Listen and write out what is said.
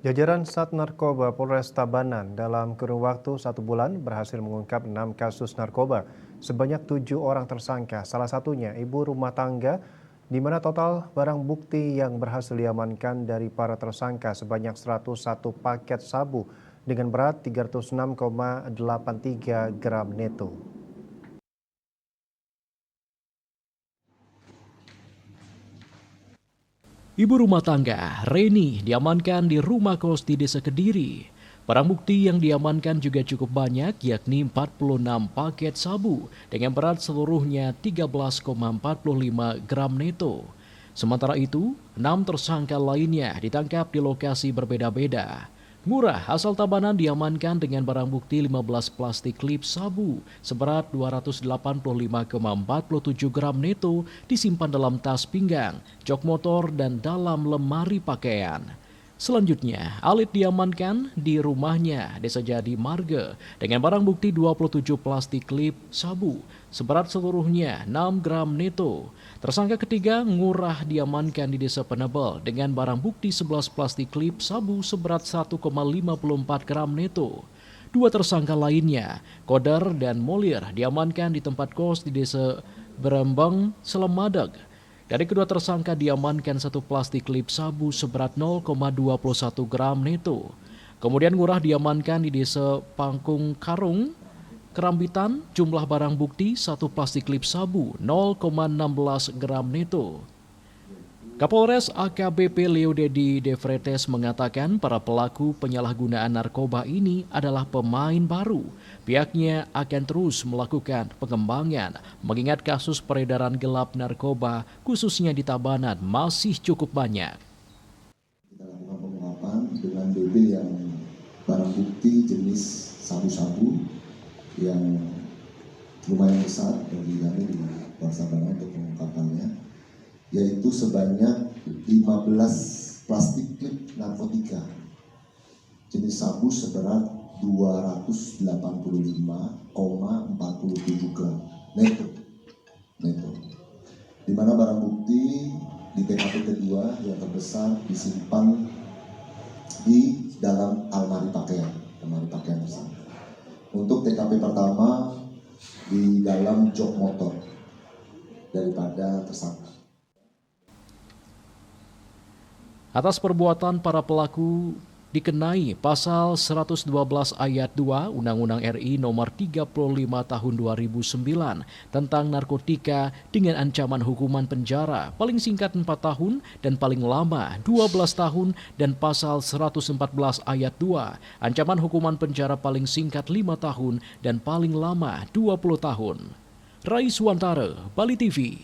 Jajaran Sat Narkoba Polres Tabanan dalam kurun waktu 1 bulan berhasil mengungkap 6 kasus narkoba. Sebanyak 7 orang tersangka, salah satunya ibu rumah tangga, di mana total barang bukti yang berhasil diamankan dari para tersangka sebanyak 101 paket sabu dengan berat 306,83 gram neto. Ibu rumah tangga, Reni, diamankan di rumah kos di Desa Kediri. Barang bukti yang diamankan juga cukup banyak, yakni 46 paket sabu dengan berat seluruhnya 13,45 gram neto. Sementara itu, 6 tersangka lainnya ditangkap di lokasi berbeda-beda. Ngurah asal Tabanan diamankan dengan barang bukti 15 plastik klip sabu seberat 285,47 gram neto disimpan dalam tas pinggang, jok motor, dan dalam lemari pakaian. Selanjutnya, Alit diamankan di rumahnya Desa Jadi Marga dengan barang bukti 27 plastik klip sabu seberat seluruhnya 6 gram neto. Tersangka ketiga, Ngurah, diamankan di Desa Penebel dengan barang bukti 11 plastik klip sabu seberat 1,54 gram neto. Dua tersangka lainnya, Kodar dan Molir, diamankan di tempat kos di Desa Berembang, Selemadeg. Dari kedua tersangka diamankan 1 plastik klip sabu seberat 0,21 gram neto. Kemudian Ngurah diamankan di Desa Pangkung Karung, Kerambitan. Jumlah barang bukti 1 plastik klip sabu 0,16 gram neto. Kapolres AKBP Leo Dedi De Vretes mengatakan para pelaku penyalahgunaan narkoba ini adalah pemain baru. Pihaknya akan terus melakukan pengembangan mengingat kasus peredaran gelap narkoba khususnya di Tabanan masih cukup banyak. Kita lakukan pengungkapan dengan BB yang barang bukti jenis sabu-sabu yang lumayan besar bagi kami di Polres Tabanan untuk pengungkapannya, yaitu sebanyak 15 plastik klip narkotika jenis sabu seberat 285,47 gram neto. Di mana barang bukti di TKP kedua yang terbesar disimpan di dalam almari pakaian tersangka. Untuk TKP pertama di dalam jok motor daripada tersangka. Atas perbuatan para pelaku dikenai pasal 112 ayat 2 Undang-Undang RI nomor 35 tahun 2009 tentang narkotika dengan ancaman hukuman penjara paling singkat 4 tahun dan paling lama 12 tahun, dan pasal 114 ayat 2 ancaman hukuman penjara paling singkat 5 tahun dan paling lama 20 tahun. Rais Wantara, Bali TV.